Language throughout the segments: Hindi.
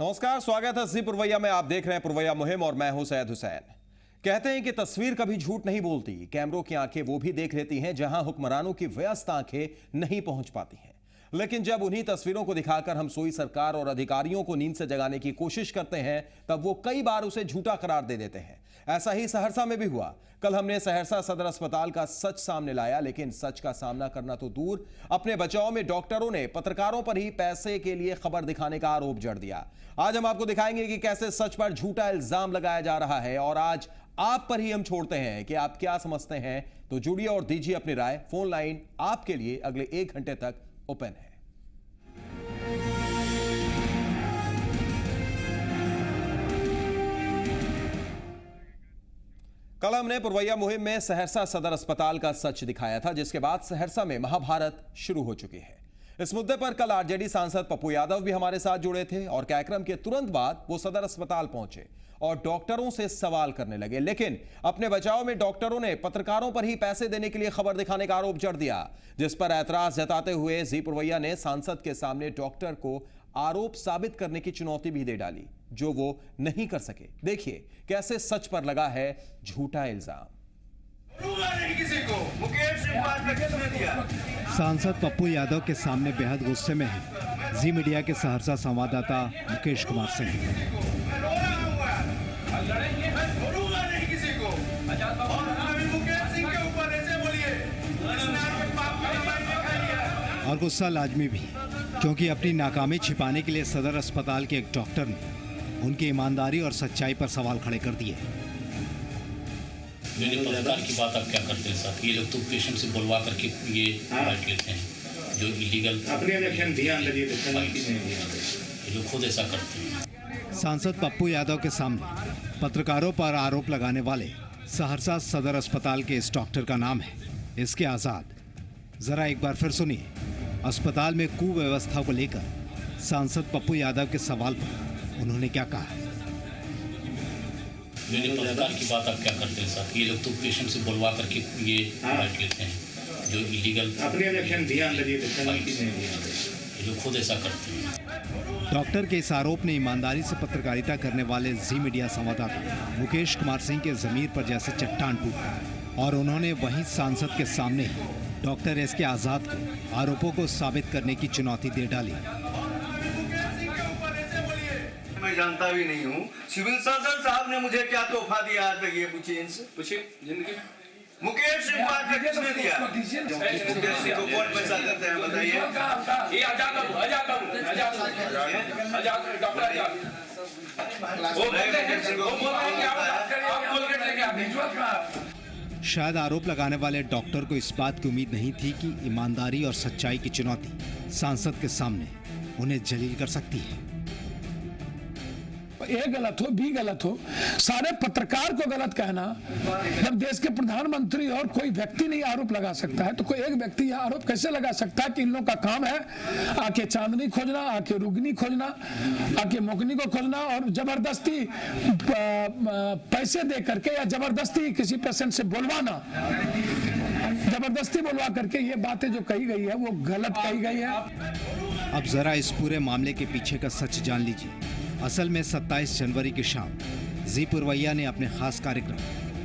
नमस्कार, स्वागत है जी पुरवैया में। आप देख रहे हैं पुरवैया मुहिम और मैं हूं सैयद हुसैन। कहते हैं कि तस्वीर कभी झूठ नहीं बोलती। कैमरों की आंखें वो भी देख लेती हैं जहां हुक्मरानों की व्यस्त आंखें नहीं पहुंच पाती हैं। लेकिन जब उन्हीं तस्वीरों को दिखाकर हम सोई सरकार और अधिकारियों को नींद से जगाने की कोशिश करते हैं, तब वो कई बार उसे झूठा करार दे देते हैं। ऐसा ही सहरसा में भी हुआ। कल हमने सहरसा सदर अस्पताल का सच सामने लाया, लेकिन सच का सामना करना तो दूर, अपने बचाव में डॉक्टरों ने पत्रकारों पर ही पैसे के लिए खबर दिखाने का आरोप जड़ दिया। आज हम आपको दिखाएंगे कि कैसे सच पर झूठा इल्जाम लगाया जा रहा है, और आज आप पर ही हम छोड़ते हैं कि आप क्या समझते हैं। तो जुड़िए और दीजिए अपनी राय। फोन लाइन आपके लिए अगले 1 घंटे तक ओपन है। कल हमने पुरवैया मुहिम में सहरसा सदर अस्पताल का सच दिखाया था, जिसके बाद सहरसा में महाभारत शुरू हो चुकी है। इस मुद्दे पर कल आरजेडी सांसद पप्पू यादव भी हमारे साथ जुड़े थे और कार्यक्रम के तुरंत बाद वो सदर अस्पताल पहुंचे और डॉक्टरों से सवाल करने लगे। लेकिन अपने बचाव में डॉक्टरों ने पत्रकारों पर ही पैसे देने के लिए खबर दिखाने का आरोप जड़ दिया, जिस पर ऐतराज जताते हुए जी पुरवैया ने सांसद के सामने डॉक्टर को आरोप साबित करने की चुनौती भी दे डाली, जो वो नहीं कर सके। देखिए कैसे सच पर लगा है झूठा इल्जाम। सांसद पप्पू यादव के सामने बेहद गुस्से में है जी मीडिया के सहरसा संवाददाता मुकेश कुमार सिंह। और गुस्सा लाजमी भी, क्योंकि अपनी नाकामी छिपाने के लिए सदर अस्पताल के एक डॉक्टर ने उनकी ईमानदारी और सच्चाई पर सवाल खड़े कर दिए। पत्रकार की बात आप क्या करते हैं साहब? ये लोग तो पेशेंट से बुलवा करके ये फाइट लेते हैं, जो इलीगल ये लोग खुद ऐसा करते हैं। सांसद पप्पू यादव के सामने पत्रकारों पर आरोप लगाने वाले सहरसा सदर अस्पताल के इस डॉक्टर का नाम है इसके आजाद। जरा एक बार फिर सुनिए अस्पताल में कुव्यवस्था को लेकर सांसद पप्पू यादव के सवाल पर उन्होंने क्या कहा। पत्रकार की बात आप क्या करते हैं साहब? ये लोग तो पेशेंट से बुलवा करके ये फाइट लेते हैं, जो इलीगल ये लोग खुद ऐसा करते हैं। डॉक्टर के इस आरोप ने ईमानदारी से पत्रकारिता करने वाले जी मीडिया संवाददाता मुकेश कुमार सिंह के जमीर पर जैसे चट्टान टूटा, और उन्होंने वहीं सांसद के सामने डॉक्टर एस के आजाद को आरोपों को साबित करने की चुनौती दे डाली। मैं जानता भी नहीं हूँ। सिविल सर्जन साहब ने मुझे क्या तोहफा दिया आज तक, ये पूछिए इनसे। पूछिए जिंदगी में मुकेश सिंह को आज तक किसने दिया? मुकेश सिंह को कौन पैसा देते हैं बताइए? ये आजाद डॉक्टर आजाद शायद आरोप लगाने वाले डॉक्टर को इस बात की उम्मीद नहीं थी कि ईमानदारी और सच्चाई की चुनौती सांसद के सामने उन्हें जलील कर सकती है। ए गलत हो, बी गलत हो, सारे पत्रकार को गलत कहना। जब देश के प्रधानमंत्री और कोई व्यक्ति नहीं आरोप लगा सकता है, तो कोई एक व्यक्ति यह आरोप कैसे लगा सकता है कि इन लोगों का काम है आके चांदनी खोजना, आके रुगनी खोजना, आके मुगनी को खोजना, और जबरदस्ती पैसे दे करके या जबरदस्ती किसी पेशेंट से बुलवाना, जबरदस्ती बुलवा करके ये बातें जो कही गई है वो गलत कही गई है। अब जरा इस पूरे मामले के पीछे का सच जान लीजिए। असल में 27 जनवरी की शाम जी पुरवैया ने अपने खास कार्यक्रम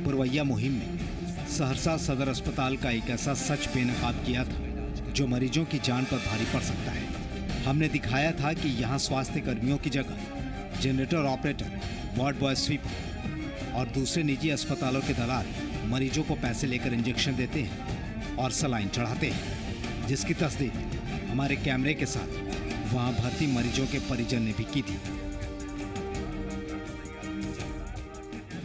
पुरवैया मुहिम में सहरसा सदर अस्पताल का एक ऐसा सच बेनकाब किया था जो मरीजों की जान पर भारी पड़ सकता है। हमने दिखाया था कि यहाँ स्वास्थ्य कर्मियों की जगह generator operator, ward boy, sweeper और दूसरे निजी अस्पतालों के दलाल मरीजों को पैसे लेकर इंजेक्शन देते हैं और सलाइन चढ़ाते हैं, जिसकी तस्दीक हमारे कैमरे के साथ वहाँ भर्ती मरीजों के परिजन ने भी की थी।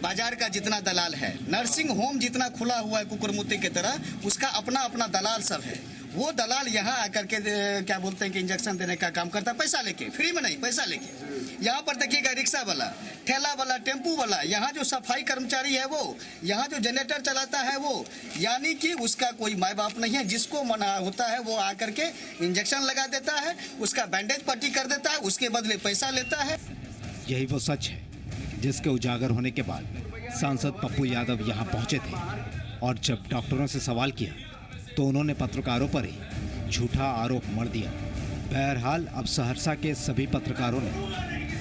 बाजार का जितना दलाल है, नर्सिंग होम जितना खुला हुआ है कुकुरमुत्ती की तरह, उसका अपना अपना दलाल सब है। वो दलाल यहाँ आकर के क्या बोलते हैं कि इंजेक्शन देने का काम करता है, पैसा लेके, फ्री में नहीं, पैसा लेके। यहाँ पर देखिएगा रिक्शा वाला, ठेला वाला, टेम्पू वाला, यहाँ जो सफाई कर्मचारी है वो, यहाँ जो जनरेटर चलाता है वो, यानी कि उसका कोई माँ बाप नहीं है। जिसको मना होता है वो आकर के इंजेक्शन लगा देता है, उसका बैंडेज पट्टी कर देता है, उसके बदले पैसा लेता है। यही वो सच है जिसके उजागर होने के बाद सांसद पप्पू यादव यहाँ पहुँचे थे, और जब डॉक्टरों से सवाल किया तो उन्होंने पत्रकारों पर ही झूठा आरोप मढ़ दिया। बहरहाल अब सहरसा के सभी पत्रकारों ने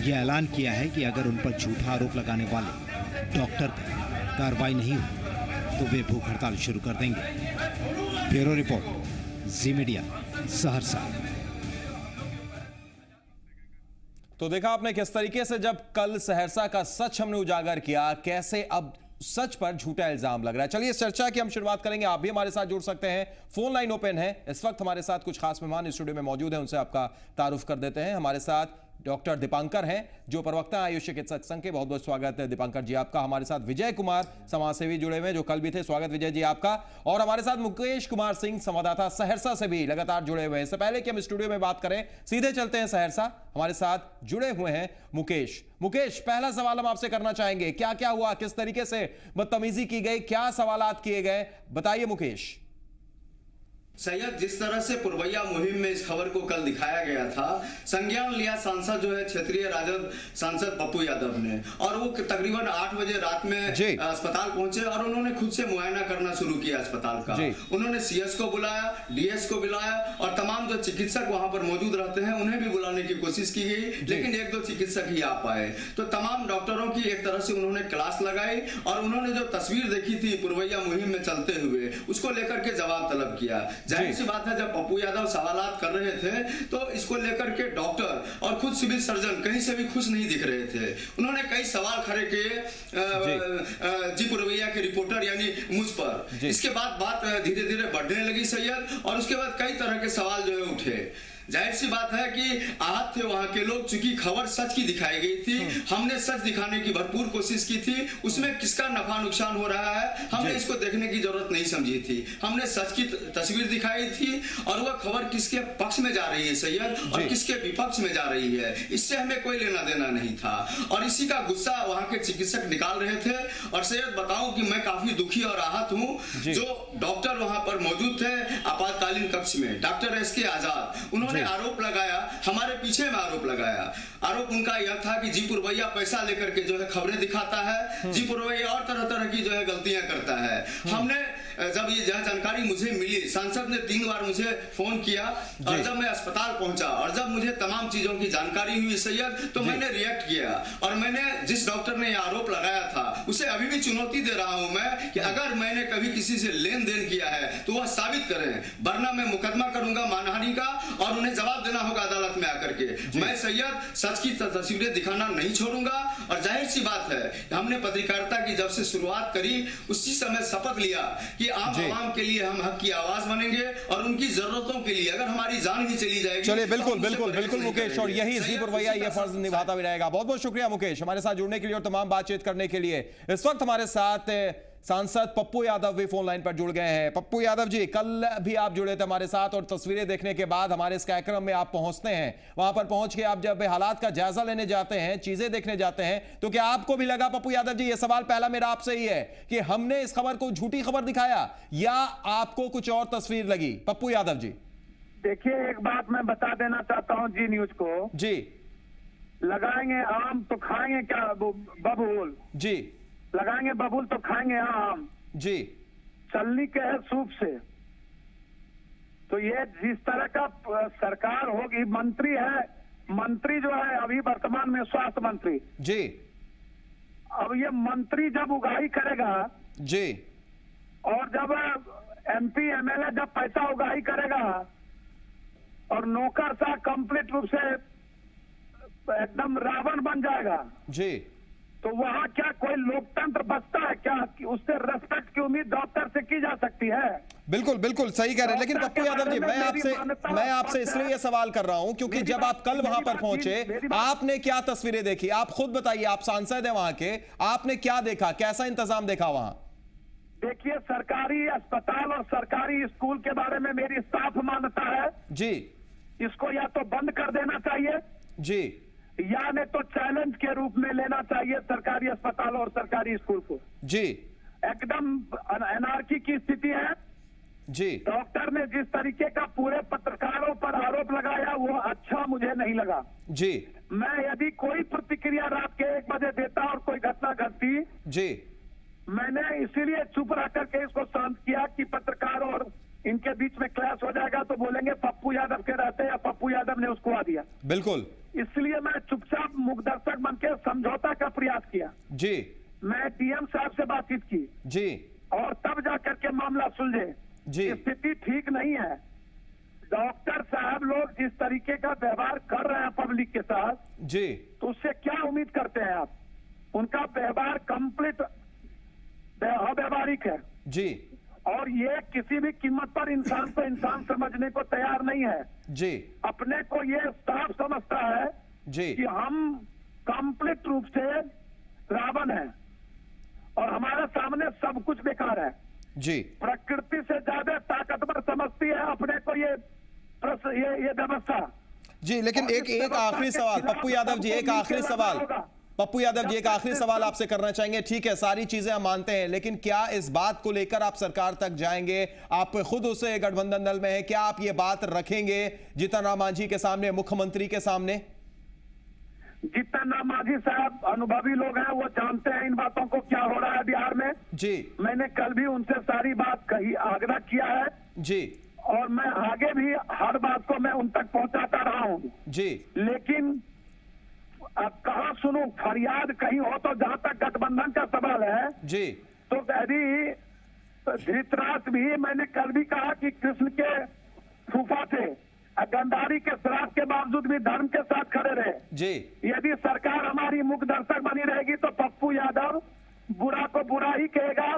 यह ऐलान किया है कि अगर उन पर झूठा आरोप लगाने वाले डॉक्टर पर कार्रवाई नहीं हुई तो वे भूख हड़ताल शुरू कर देंगे। ब्यूरो रिपोर्ट, जी मीडिया, सहरसा। तो देखा आपने किस तरीके से जब कल सहरसा का सच हमने उजागर किया, कैसे अब सच पर झूठा इल्जाम लग रहा है। चलिए इस चर्चा की हम शुरुआत करेंगे। आप भी हमारे साथ जुड़ सकते हैं, फोन लाइन ओपन है। इस वक्त हमारे साथ कुछ खास मेहमान स्टूडियो में मौजूद हैं, उनसे आपका तारुफ कर देते हैं। हमारे साथ डॉक्टर दीपांकर हैं, जो प्रवक्ता आयुष चिकित्सक संघ के। बहुत बहुत स्वागत है दीपांकर जी आपका। हमारे साथ विजय कुमार, समाजसेवी जुड़े हुए हैं, जो कल भी थे। स्वागत विजय जी आपका। और हमारे साथ मुकेश कुमार सिंह, संवाददाता सहरसा से भी लगातार जुड़े हुए हैं। इससे पहले कि हम स्टूडियो में बात करें, सीधे चलते हैं सहरसा। हमारे साथ जुड़े हुए हैं मुकेश। मुकेश, पहला सवाल हम आपसे करना चाहेंगे, क्या क्या हुआ, किस तरीके से बदतमीजी की गई, क्या सवालात किए गए, बताइए मुकेश। सैयद, जिस तरह से पुरवैया मुहिम में इस खबर को कल दिखाया गया था, संज्ञान लिया सांसद जो है क्षेत्रीय राजद सांसद पप्पू यादव ने, और वो तकरीबन 8 बजे रात में अस्पताल पहुंचे और उन्होंने खुद से मुआयना करना शुरू किया अस्पताल का। उन्होंने सीएस को बुलाया, डीएस को बुलाया और तमाम जो चिकित्सक वहां पर मौजूद रहते हैं उन्हें भी बुलाने की कोशिश की गई, लेकिन 1-2 चिकित्सक ही आ पाए। तो तमाम डॉक्टरों की एक तरह से उन्होंने क्लास लगाई और उन्होंने जो तस्वीर देखी थी पुरवैया मुहिम में चलते हुए, उसको लेकर के जवाब तलब किया। जाहिर सी बात है, जब पप्पू यादव सवालात कर रहे थे तो इसको लेकर के डॉक्टर और खुद सिविल सर्जन कहीं से भी खुश नहीं दिख रहे थे। उन्होंने कई सवाल खड़े किए जी पुरवैया के रिपोर्टर यानी मुझ पर। इसके बाद बात धीरे धीरे बढ़ने लगी सैयद, और उसके बाद कई तरह के सवाल जो है उठे। जाहिर सी बात है कि आहत थे वहां के लोग, चूंकि खबर सच की दिखाई गई थी। हमने सच दिखाने की भरपूर कोशिश की थी, उसमें किसका नफा नुकसान हो रहा है हमने इसको देखने की जरूरत नहीं समझी थी। हमने सच की तस्वीर दिखाई थी और वह खबर किसके पक्ष में जा रही है सैयद और किसके विपक्ष में जा रही है, इससे हमें कोई लेना देना नहीं था। और इसी का गुस्सा वहां के चिकित्सक निकाल रहे थे। और सैयद बताऊं कि मैं काफी दुखी और आहत हूं। जो डॉक्टर वहां पर मौजूद थे आपातकालीन कक्ष में, डॉक्टर एसके आजाद, उन्होंने आरोप लगाया, हमारे पीछे में आरोप लगाया। आरोप उनका यह था कि जी पुरवैया पैसा लेकर के जो है खबरें दिखाता है, जी पुरवैया और तरह तरह की जो है गलतियां करता है। हमने जब ये जानकारी मुझे मिली, सांसद ने 3 बार मुझे फोन किया और जब मैं अस्पताल पहुंचा और जब मुझे तमाम चीजों की जानकारी हुई सैयद, तो मैंने रिएक्ट किया और मैंने जिस डॉक्टर ने आरोप लगाया था उसे अभी भी चुनौती दे रहा हूं मैं कि अगर मैंने कभी किसी से लेन देन किया है तो वह साबित करें, वरना मैं मुकदमा करूंगा मानहानि का और उन्हें जवाब देना होगा अदालत में आकर के। मैं सैयद सच की तस्वीरें दिखाना नहीं छोड़ूंगा। और जाहिर सी बात है, हमने पत्रकारिता की जब से शुरुआत करी उसी समय शपथ लिया कि आम आवाम के लिए हम हक की आवाज बनेंगे और उनकी जरूरतों के लिए अगर हमारी जान भी चली जाएगी। चलिए बिल्कुल बिल्कुल बिल्कुल मुकेश, और यही जी पुरवैया ये फर्ज निभाता भी रहेगा। बहुत बहुत शुक्रिया मुकेश हमारे साथ जुड़ने के लिए और तमाम बातचीत करने के लिए। इस वक्त हमारे साथ सांसद पप्पू यादव भी फोन लाइन पर जुड़ गए हैं। पप्पू यादव जी, कल भी आप जुड़े थे हमारे साथ और तस्वीरें देखने के बाद हमारे इस कार्यक्रम में आप पहुंचते हैं। वहां पर पहुंच के आप जब हालात का जायजा लेने जाते हैं, चीजें देखने जाते हैं, तो क्या आपको भी लगा पप्पू यादव जी, ये सवाल पहला मेरा आपसे ही है कि हमने इस खबर को झूठी खबर दिखाया या आपको कुछ और तस्वीर लगी? पप्पू यादव जी देखिए, एक बात मैं बता देना चाहता हूं जी न्यूज को। जी, लगाएंगे आम तो खाएंगे क्या बबूल? जी, लगाएंगे बबूल तो खाएंगे आम। जी, चलनी के है सूप से। तो ये जिस तरह का सरकार होगी, मंत्री है, मंत्री जो है अभी वर्तमान में स्वास्थ्य मंत्री जी, अब ये मंत्री जब उगाही करेगा जी, और जब एमपी एमएलए जब पैसा उगाही करेगा और नौकरशाह कंप्लीट रूप से एकदम रावण बन जाएगा जी, तो वहाँ क्या कोई लोकतंत्र बचता है क्या? उससे रेस्पेक्ट की उम्मीद डॉक्टर से की जा सकती है? बिल्कुल बिल्कुल सही कह रहे हैं। लेकिन पप्पू यादव जी, मैं आपसे इसलिए ये सवाल कर रहा हूं क्योंकि जब आप कल वहां पर पहुंचे, आपने क्या तस्वीरें देखी? आप खुद बताइए, आप सांसद हैं वहां के, आपने क्या देखा, कैसा इंतजाम देखा वहां? देखिए, सरकारी अस्पताल और सरकारी स्कूल के बारे में मेरी साफ मान्यता है जी, इसको या तो बंद कर देना चाहिए जी, या नहीं तो चैलेंज के रूप में लेना चाहिए सरकारी अस्पताल और सरकारी स्कूल को जी। एकदम एनार्की की स्थिति है जी। डॉक्टर ने जिस तरीके का पूरे पत्रकारों पर आरोप लगाया वो अच्छा मुझे नहीं लगा जी। मैं यदि कोई प्रतिक्रिया रात के 1 बजे देता और कोई घटना घटती जी, मैंने इसीलिए चुप रह करके इसको शांत किया कि पत्रकार और इनके बीच में क्लैश हो जाएगा तो बोलेंगे पप्पू यादव के रहते या पप्पू यादव ने उसको आ दिया। बिल्कुल, इसलिए मैं चुपचाप मुख जी, मैं डीएम साहब से बातचीत की जी, और तब जाकर के मामला सुलझे। जी, स्थिति ठीक नहीं है। डॉक्टर साहब लोग जिस तरीके का व्यवहार कर रहे हैं पब्लिक के साथ, जी, तो उससे क्या उम्मीद करते हैं आप? उनका व्यवहार कंप्लीट अव्यवहारिक है जी, और ये किसी भी कीमत पर इंसान को इंसान समझने को तैयार नहीं है। जी, अपने को ये साफ समझता है जी, कि हम कंप्लीट रूप से रावण हैं और हमारे सामने सब कुछ बेकार है। जी, प्रकृति से ज्यादा ताकतवर समझती है अपने को ये व्यवस्था। जी, लेकिन एक आखिरी सवाल पप्पू यादव जी, एक आखिरी सवाल पप्पू यादव जी, एक आखिरी सवाल आपसे करना चाहेंगे। ठीक है, सारी चीजें हम मानते हैं, लेकिन क्या इस बात को लेकर आप सरकार तक जाएंगे? आप खुद उसे गठबंधन दल में हैं, क्या आप ये बात रखेंगे जीतन राम मांझी के सामने, मुख्यमंत्री के सामने? जीतन राम मांझी साहब अनुभवी लोग हैं, वो जानते हैं इन बातों को क्या हो रहा है बिहार में। जी, मैंने कल भी उनसे सारी बात कही, आग्रह किया है जी, और मैं आगे भी हर बात को मैं उन तक पहुंचाता रहा हूं। जी, लेकिन अब कहाँ सुनूं, फरियाद कहीं हो तो जहां तक गठबंधन का सवाल है जी, तो यदि धृतराष्ट्र भी, मैंने कल भी कहा कि कृष्ण के फूफा थे, गंधारी के श्राप के बावजूद भी धर्म के साथ खड़े रहे। जी, यदि सरकार हमारी मुख्य दर्शक बनी रहेगी तो पप्पू यादव बुरा को बुरा ही कहेगा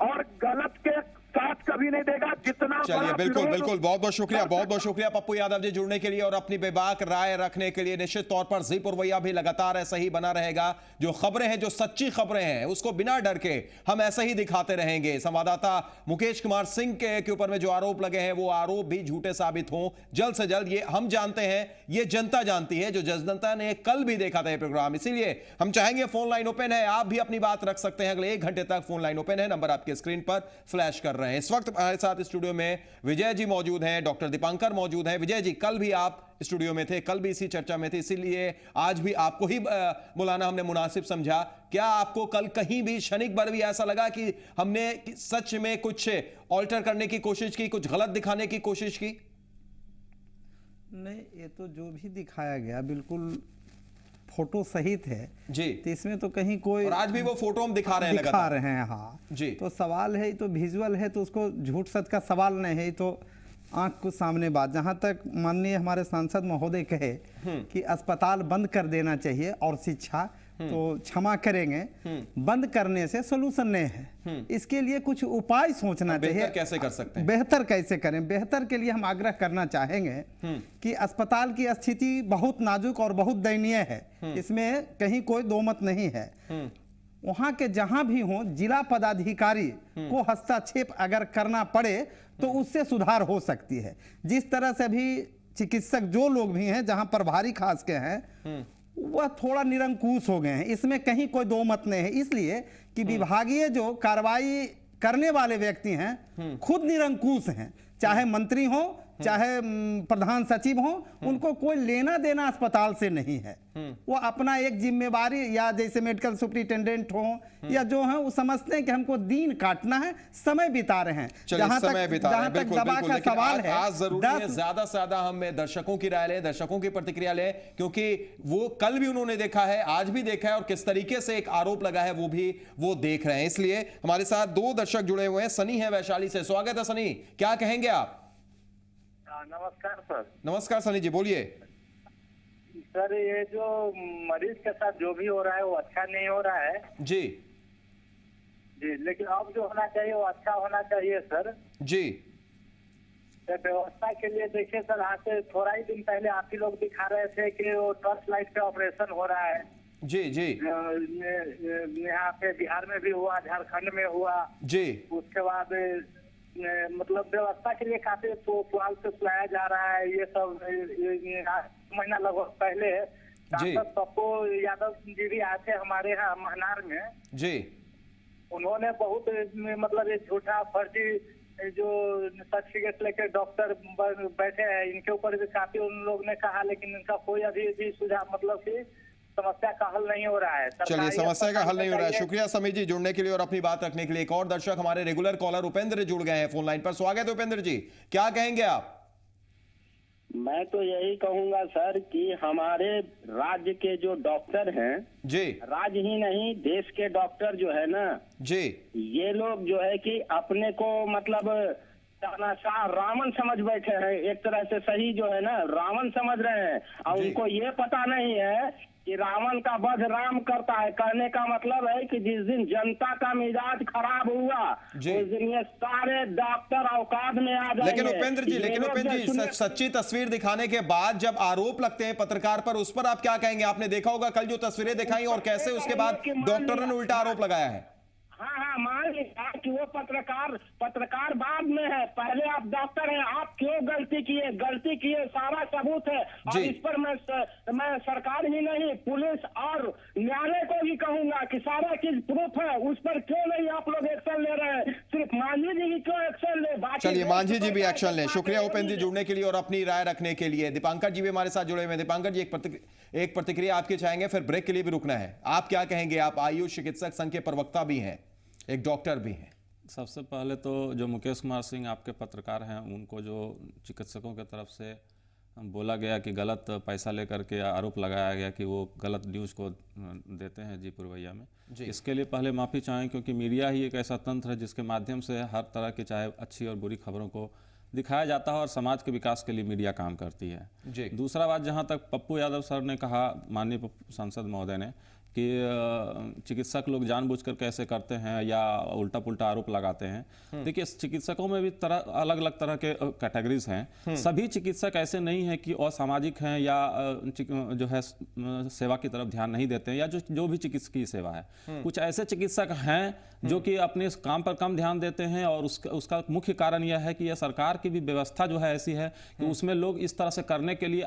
और गलत के साथ कभी नहीं देगा। जितना चलिए, बिल्कुल बिल्कुल, बहुत बहुत शुक्रिया, बहुत बहुत शुक्रिया पप्पू यादव जी जुड़ने के लिए और अपनी बेबाक राय रखने के लिए। निश्चित तौर पर जी पुरवैया भी लगातार ऐसा ही बना रहेगा। जो खबरें हैं, जो सच्ची खबरें हैं, उसको बिना डर के हम ऐसा ही दिखाते रहेंगे। संवाददाता मुकेश कुमार सिंह के ऊपर में जो आरोप लगे हैं, वो आरोप भी झूठे साबित हों जल्द से जल्द, ये हम जानते हैं, ये जनता जानती है, जो जनता ने कल भी देखा था ये प्रोग्राम। इसीलिए हम चाहेंगे, फोन लाइन ओपन है, आप भी अपनी बात रख सकते हैं। अगले 1 घंटे तक फोन लाइन ओपन है, नंबर आपके स्क्रीन पर फ्लैश कर रहे हैं। इस वक्त हमारे साथ स्टूडियो में विजय जी मौजूद हैं, डॉक्टर दीपांकर मौजूद हैं। विजय जी, कल भी आप स्टूडियो में थे, कल भी इसी चर्चा में थे, इसीलिए आज भी आपको ही बुलाना हमने मुनासिब समझा। क्या आपको कल कहीं भी क्षणिक भर भी ऐसा लगा कि हमने सच में कुछ ऑल्टर करने की कोशिश की, कुछ गलत दिखाने की कोशिश की? नहीं, ये तो जो भी दिखाया गया बिल्कुल फोटो सहित है जी, तो इसमें तो कहीं कोई, और आज भी वो फोटो हम दिखा रहे हैं हाँ जी। तो सवाल है, तो विजुअल है, तो उसको झूठ सच का सवाल नहीं है, तो आंख को सामने बात। जहां तक माननीय हमारे सांसद महोदय कहे कि अस्पताल बंद कर देना चाहिए और शिक्षा, तो क्षमा करेंगे, बंद करने से सोल्यूशन नहीं है। इसके लिए कुछ उपाय सोचना चाहिए। कैसे कर सकते हैं? बेहतर कैसे करें? बेहतर के लिए हम आग्रह करना चाहेंगे कि अस्पताल की स्थिति बहुत नाजुक और बहुत दयनीय है, इसमें कहीं कोई दो मत नहीं है। वहां के जहां भी हो, जिला पदाधिकारी को हस्तक्षेप अगर करना पड़े तो उससे सुधार हो सकती है। जिस तरह से भी चिकित्सक जो लोग भी हैं, जहां प्रभारी खास के हैं, वह थोड़ा निरंकुश हो गए हैं, इसमें कहीं कोई दो मत नहीं है। इसलिए कि विभागीय जो कार्रवाई करने वाले व्यक्ति हैं खुद निरंकुश हैं, चाहे मंत्री हो, चाहे प्रधान सचिव हो, उनको कोई लेना देना अस्पताल से नहीं है। वो अपना एक जिम्मेवारी, या जैसे मेडिकल सुपरिटेंडेंट हो या जो है, वो समझते हैं कि हमको दिन काटना है, समय बिता रहे हैं। जहां तक दवा का सवाल है, आज जरूरी है ज्यादा से ज्यादा हम दर्शकों की राय लें, दर्शकों की प्रतिक्रिया लें, क्योंकि वो कल भी उन्होंने देखा है, आज भी देखा है, और किस तरीके से एक आरोप लगा है वो भी वो देख रहे हैं। इसलिए हमारे साथ 2 दर्शक जुड़े हुए हैं। सनी है वैशाली से, स्वागत है सनी, क्या कहेंगे आप? नमस्कार सर। नमस्कार सनी जी, बोलिए। सर, ये जो मरीज के साथ जो भी हो रहा है वो अच्छा नहीं हो रहा है जी जी, लेकिन अब जो होना चाहिए वो अच्छा होना चाहिए सर जी। व्यवस्था के लिए देखिए सर, यहाँ से थोड़ा ही दिन पहले आप ही लोग दिखा रहे थे कि वो टॉर्च लाइट पे ऑपरेशन हो रहा है। जी जी, यहाँ पे बिहार में भी हुआ, झारखंड में हुआ जी। उसके बाद मतलब व्यवस्था के लिए काफी पुआल से सुनाया जा रहा है। ये सब महीना लगभग पहले सांसद पप्पू यादव जी भी आए थे हमारे यहाँ महनार में जी। उन्होंने बहुत मतलब ये झूठा फर्जी जो सर्टिफिकेट लेकर डॉक्टर बैठे हैं, इनके ऊपर भी काफी उन लोग ने कहा, लेकिन इनका कोई अभी भी सुझाव मतलब की समस्या का हल नहीं हो रहा है। चलिए, समस्या का हल नहीं हो रहा है। शुक्रिया समीर जी जुड़ने के लिए और अपनी बात रखने के लिए। एक और दर्शक हमारे रेगुलर कॉलर उपेंद्र जुड़ गए हैं फोन लाइन पर। स्वागत है उपेंद्र जी, क्या कहेंगे आप? मैं तो यही कहूंगा सर कि हमारे राज्य के जो डॉक्टर हैं जी, राज्य ही नहीं देश के डॉक्टर जो है ना जी, ये लोग जो है कि अपने को मतलब तानाशाह रावण समझ बैठे हैं, एक तरह से सही जो है ना रावण समझ रहे हैं, और उनको ये पता नहीं है कि रावण का वध राम करता है। कहने का मतलब है कि जिस दिन जनता का मिजाज खराब हुआ उस दिन ये सारे डॉक्टर औकात में आ जाएंगे। लेकिन उपेंद्र जी, सच्ची तस्वीर दिखाने के बाद जब आरोप लगते हैं पत्रकार पर, उस पर आप क्या कहेंगे? आपने देखा होगा कल जो तस्वीरें दिखाई और कैसे उसके बाद डॉक्टरों ने उल्टा आरोप लगाया है। हाँ, मान लिया कि वो पत्रकार बाद में है, पहले आप डॉक्टर हैं, आप क्यों गलती किए सारा सबूत है। और इस पर मैं सरकार ही नहीं पुलिस और न्यायालय को भी कहूंगा कि सारा चीज प्रूफ है, उस पर क्यों नहीं आप लोग एक्शन ले रहे हैं? सिर्फ मांझी जी क्यों एक्शन ले? चलिए मांझी जी भी एक्शन लें। शुक्रिया उपेंद्र जी जुड़ने के लिए और अपनी राय रखने के लिए। दीपांकर जी भी हमारे साथ जुड़े हुए हैं। दीपांकर जी, एक प्रतिक्रिया आपकी चाहेंगे, फिर ब्रेक के लिए भी रुकना है। आप क्या कहेंगे? आप आयुष चिकित्सक संघ के प्रवक्ता भी हैं, एक डॉक्टर भी हैं। सबसे पहले तो जो मुकेश कुमार सिंह आपके पत्रकार हैं, उनको जो चिकित्सकों की तरफ से बोला गया कि गलत पैसा लेकर के आरोप लगाया गया कि वो गलत न्यूज़ को देते हैं जी पुरवैया में, इसके लिए पहले माफ़ी चाहें, क्योंकि मीडिया ही एक ऐसा तंत्र है जिसके माध्यम से हर तरह की चाहे अच्छी और बुरी खबरों को दिखाया जाता है और समाज के विकास के लिए मीडिया काम करती है। दूसरा बात, जहाँ तक पप्पू यादव सर ने कहा, माननीय सांसद महोदय ने, कि चिकित्सक लोग जानबूझकर कैसे करते हैं या उल्टा पुल्टा आरोप लगाते हैं। देखिए, चिकित्सकों में भी अलग अलग तरह के कैटेगरीज हैं। सभी चिकित्सक ऐसे नहीं हैं कि असामाजिक हैं या जो है सेवा की तरफ ध्यान नहीं देते हैं, या जो भी चिकित्सकीय सेवा है। कुछ ऐसे चिकित्सक हैं जो कि अपने काम पर कम ध्यान देते हैं, और उसका मुख्य कारण यह है कि यह सरकार की भी व्यवस्था जो है ऐसी है कि उसमें लोग इस तरह से करने के लिए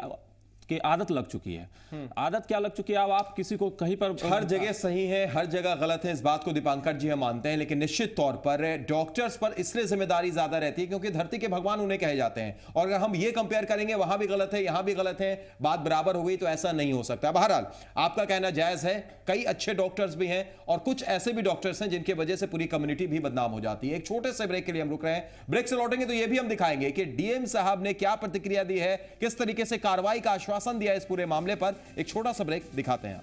कि आदत लग चुकी है। आदत क्या लग चुकी है? अब आप किसी को कहीं पर हर जगह सही है, हर जगह गलत है, इस बात को दीपांकर जी हम मानते हैं, लेकिन निश्चित तौर पर डॉक्टर्स पर इसलिए जिम्मेदारी ज्यादा रहती है क्योंकि धरती के भगवान उन्हें कहे जाते हैं। और अगर हम ये कंपेयर करेंगे वहां भी गलत है यहां भी गलत है, बात बराबर हो गई, तो ऐसा नहीं हो सकता। बहरहाल आपका कहना जायज है, कई अच्छे डॉक्टर्स भी हैं और कुछ ऐसे भी डॉक्टर्स हैं जिनकी वजह से पूरी कम्युनिटी भी बदनाम हो जाती है। एक छोटे से ब्रेक के लिए हम रुक रहे हैं, ब्रेक से लौटेंगे तो यह भी हम दिखाएंगे कि डीएम साहब ने क्या प्रतिक्रिया दी है, किस तरीके से कार्रवाई का आश्वासन दिया इस पूरे मामले पर। एक छोटा सा ब्रेक दिखाते हैं।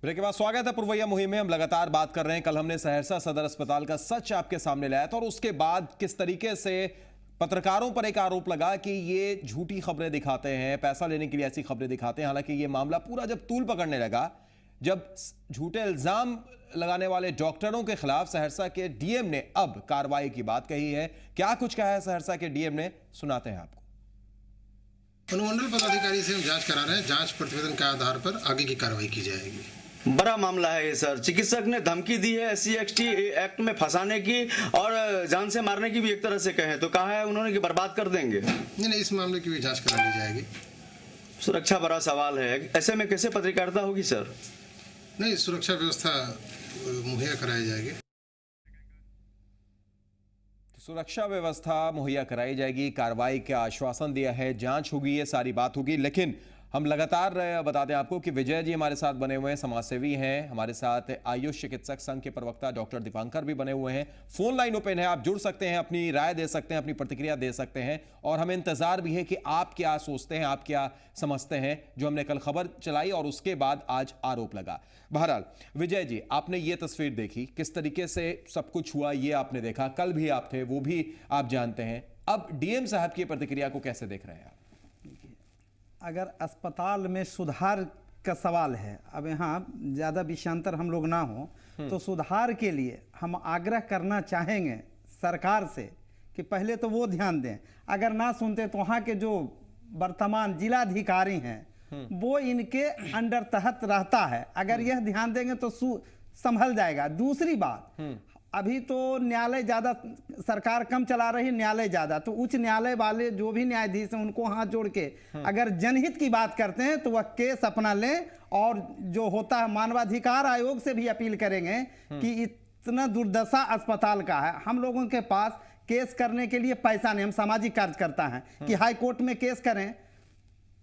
ब्रेक के बाद स्वागत है पुरवैया मुहिम में। हम लगातार बात कर रहे हैं, कल हमने सहरसा सदर अस्पताल का सच आपके सामने लाया था और उसके बाद किस तरीके से पत्रकारों पर एक आरोप लगा कि ये झूठी खबरें दिखाते हैं, पैसा लेने के लिए ऐसी खबरें दिखाते हैं। हालांकि ये मामला पूरा जब तूल पकड़ने लगा, जब झूठे इल्जाम लगाने वाले डॉक्टरों के खिलाफ सहरसा के डीएम ने अब कार्रवाई की बात कही है। क्या कुछ कहा है सहरसा के डीएम ने, सुनाते हैं आपको। अनुमंडल पदाधिकारी से हम जांच करा रहे हैं, जांच प्रतिवेदन के आधार पर आगे की कार्रवाई की जाएगी। बड़ा मामला है ये सर। चिकित्सक ने धमकी दी है SC/ST एक्ट में फंसाने की और जान से मारने की भी, एक तरह से कहें तो कहा है उन्होंने कि बर्बाद कर देंगे। नहीं, इस मामले की भी जांच करा ली जाएगी। सुरक्षा बड़ा सवाल है, ऐसे में कैसे पत्रकारिता होगी सर? नहीं, सुरक्षा व्यवस्था मुहैया कराई जाएगी। सुरक्षा व्यवस्था मुहैया कराई जाएगी, कार्रवाई का आश्वासन दिया है, जांच होगी, ये सारी बात होगी। लेकिन हम लगातार बता दें आपको कि विजय जी हमारे साथ बने हुए हैं, समाजसेवी हैं, हमारे साथ आयुष चिकित्सक संघ के प्रवक्ता डॉक्टर दीपांकर भी बने हुए हैं। फोन लाइन ओपन है, आप जुड़ सकते हैं, अपनी राय दे सकते हैं, अपनी प्रतिक्रिया दे सकते हैं। और हमें इंतजार भी है कि आप क्या सोचते हैं, आप क्या समझते हैं जो हमने कल खबर चलाई और उसके बाद आज आरोप लगा। बहरहाल विजय जी, आपने ये तस्वीर देखी, किस तरीके से सब कुछ हुआ ये आपने देखा, कल भी आप थे, वो भी आप जानते हैं। अब डीएम साहब की प्रतिक्रिया को कैसे देख रहे हैं आप? अगर अस्पताल में सुधार का सवाल है, अब यहाँ ज़्यादा विषयांतर हम लोग ना हो, तो सुधार के लिए हम आग्रह करना चाहेंगे सरकार से कि पहले तो वो ध्यान दें। अगर ना सुनते तो वहाँ के जो वर्तमान जिलाधिकारी हैं वो इनके अंडर तहत रहता है, अगर यह ध्यान देंगे तो संभल जाएगा। दूसरी बात, अभी तो न्यायालय ज़्यादा, सरकार कम चला रही, न्यायालय ज़्यादा, तो उच्च न्यायालय वाले जो भी न्यायाधीश हैं उनको हाथ जोड़ के अगर जनहित की बात करते हैं तो वह केस अपना लें। और जो होता है मानवाधिकार आयोग से भी अपील करेंगे कि इतना दुर्दशा अस्पताल का है, हम लोगों के पास केस करने के लिए पैसा नहीं, हम सामाजिक कार्यकर्ता हैं कि हाई कोर्ट में केस करें,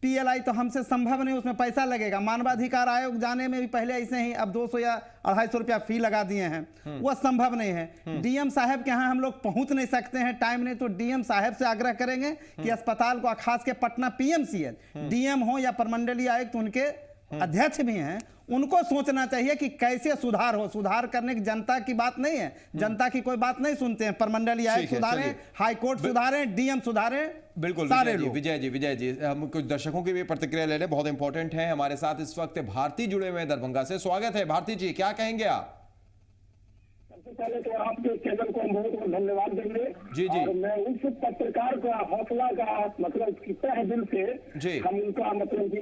पीएलआई तो हमसे संभव नहीं, उसमें पैसा लगेगा। मानवाधिकार आयोग जाने में भी पहले ऐसे ही अब 200 या 250 रुपया फी लगा दिए हैं, वो संभव नहीं है। डीएम साहब के यहाँ हम लोग पहुंच नहीं सकते हैं, टाइम नहीं, तो डीएम साहब से आग्रह करेंगे कि अस्पताल को, खास के पटना पीएमसीएच, डीएम हो या प्रमंडलीय आयुक्त, उनके अध्यक्ष भी हैं, उनको सोचना चाहिए कि कैसे सुधार हो। सुधार करने की जनता की बात नहीं है, जनता की कोई बात नहीं सुनते हैं। प्रमंडलीय आयुक्त सुधारें, हाई कोर्ट सुधारें, डीएम सुधारें, बिल्कुल सारे विजय जी हम कुछ दर्शकों की भी प्रतिक्रिया ले लें, बहुत इंपॉर्टेंट है। हमारे साथ इस वक्त भारती जुड़े हुए हैं दरभंगा से। स्वागत है भारती जी, क्या कहेंगे आप? सबसे पहले तो आपके चैनल को हम बहुत बहुत धन्यवाद देंगे। जी जी। और मैं उस पत्रकार का हौसला का मतलब कितना है दिल से हम उनका मतलब कि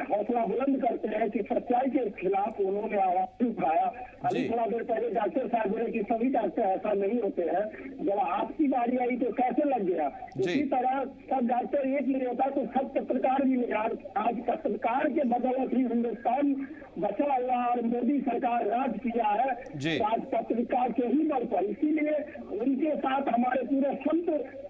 हौसला बुलंद करते हैं कि सच्चाई के खिलाफ उन्होंने आवाज उठाया। अभी थोड़ा देर पहले डॉक्टर साहब बोले कि सभी डॉक्टर ऐसा नहीं होते हैं, जब आपकी बारी आई तो कैसे लग गया। इसी तरह सब डॉक्टर एक नहीं होता तो सब पत्रकार भी नहीं। आज पत्रकार के बदौलत ही हिंदुस्तान बचा हुआ और मोदी सरकार राज किया है, आज पत्रकार के ही बल पर। इसीलिए उनके साथ हमारे पूरे संत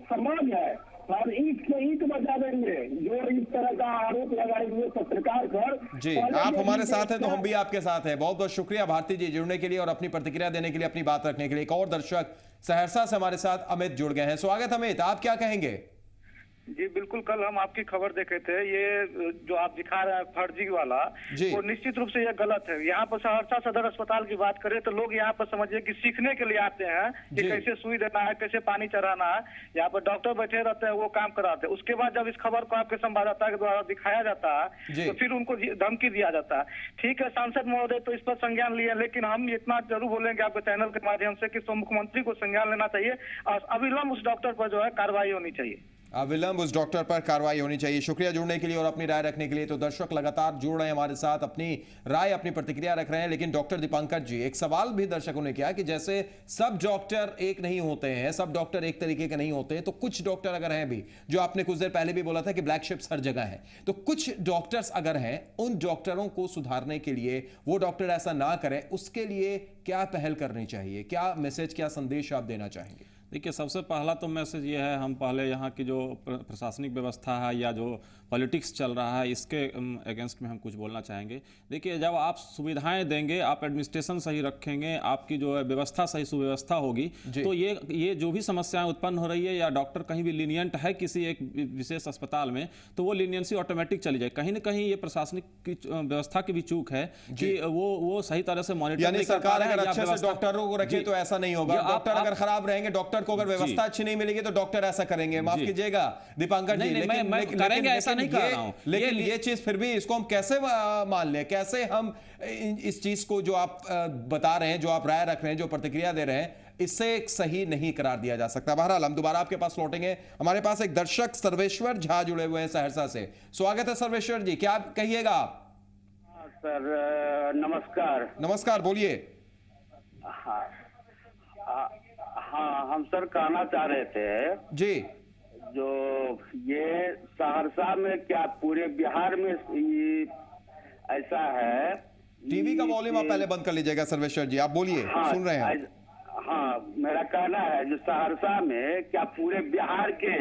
समाज है और ईट से ईट बजा देंगे जो इस तरह का आरोप लगाएंगे पत्रकार पर। जी, आप हमारे साथ हैं तो हम भी आपके साथ हैं। बहुत बहुत शुक्रिया भारती जी जुड़ने के लिए और अपनी प्रतिक्रिया देने के लिए, अपनी बात रखने के लिए। एक और दर्शक सहरसा से हमारे साथ अमित जुड़ गए हैं। स्वागत अमित, आप क्या कहेंगे? जी बिल्कुल, कल हम आपकी खबर देखे थे, ये जो आप दिखा रहे हैं फर्जी वाला, वो निश्चित रूप से ये गलत है। यहाँ पर सहरसा सदर अस्पताल की बात करें तो लोग यहाँ पर समझिए कि सीखने के लिए आते हैं कि कैसे सुई देना है, कैसे पानी चढ़ाना है। यहाँ पर डॉक्टर बैठे रहते हैं, वो काम कराते हैं। उसके बाद जब इस खबर को आपके संवाददाता के द्वारा दिखाया जाता है तो फिर उनको धमकी दिया जाता है। ठीक है, सांसद महोदय तो इस पर संज्ञान लिए, लेकिन हम इतना जरूर बोलेंगे आपके चैनल के माध्यम से कि मुख्यमंत्री को संज्ञान लेना चाहिए और अविलंब उस डॉक्टर पर जो है कार्रवाई होनी चाहिए। अविलंब उस डॉक्टर पर कार्रवाई होनी चाहिए। शुक्रिया जुड़ने के लिए और अपनी राय रखने के लिए। तो दर्शक लगातार जुड़ रहे हैं हमारे साथ, अपनी राय, अपनी प्रतिक्रिया रख रहे हैं। लेकिन डॉक्टर दीपांकर जी, एक सवाल भी दर्शकों ने किया कि जैसे सब डॉक्टर एक नहीं होते हैं, सब डॉक्टर एक तरीके के नहीं होते, तो कुछ डॉक्टर अगर हैं भी, जो आपने कुछ देर पहले भी बोला था कि ब्लैक शिप्स हर जगह है, तो कुछ डॉक्टर्स अगर हैं, उन डॉक्टरों को सुधारने के लिए, वो डॉक्टर ऐसा ना करें, उसके लिए क्या पहल करनी चाहिए? क्या मैसेज, क्या संदेश आप देना चाहेंगे? देखिए, सबसे पहला तो मैसेज ये है, हम पहले यहाँ की जो प्रशासनिक व्यवस्था है या जो पॉलिटिक्स चल रहा है, इसके अगेंस्ट में हम कुछ बोलना चाहेंगे। देखिए, जब आप सुविधाएं देंगे, आप एडमिनिस्ट्रेशन सही रखेंगे, आपकी जो है व्यवस्था सही सुव्यवस्था होगी, तो ये जो भी समस्याएं उत्पन्न हो रही है या डॉक्टर कहीं भी लीनियंट है किसी एक विशेष अस्पताल में, तो वो लीनियंसी ऑटोमेटिक चली जाए। कहीं ना कहीं ये प्रशासनिक की व्यवस्था की भी चूक है कि वो सही तरह से मॉनिटर नहीं कर पा रहे हैं। अगर अच्छे से डॉक्टरों को रखे तो ऐसा नहीं होगा। डॉक्टर अगर खराब रहेंगे, डॉक्टर को अगर व्यवस्था अच्छी नहीं मिलेगी तो डॉक्टर ऐसा करेंगे। माफ कीजिएगा दीपांकर जी, लेकिन करेंगे ऐसा नहीं कर रहा हूं, लेकिन ये चीज फिर भी इसको हम कैसे मान लें, कैसे हम इस चीज को जो आप बता रहे हैं, जो आप राय रख रहे हैं, जो प्रतिक्रिया दे रहे हैं, इससे सही नहीं करार दिया जा सकता। बहरहाल हम दोबारा आपके पास लौटेंगे। हमारे पास एक दर्शक सर्वेश्वर झा जुड़े हुए हैं सहरसा से। स्वागत है सर्वेश्वर जी, क्या कहिएगा आप? सर नमस्कार। नमस्कार, बोलिए। हाँ, हम सर कहना चाह रहे थे जी, जो ये सहरसा में क्या पूरे बिहार में ऐसा है। टीवी का वॉल्यूम आप पहले बंद कर लीजिएगा सर्वेश्वर जी, आप बोलिए। हाँ, सुन रहे हैं। हाँ, मेरा कहना है जो सहरसा में क्या पूरे बिहार के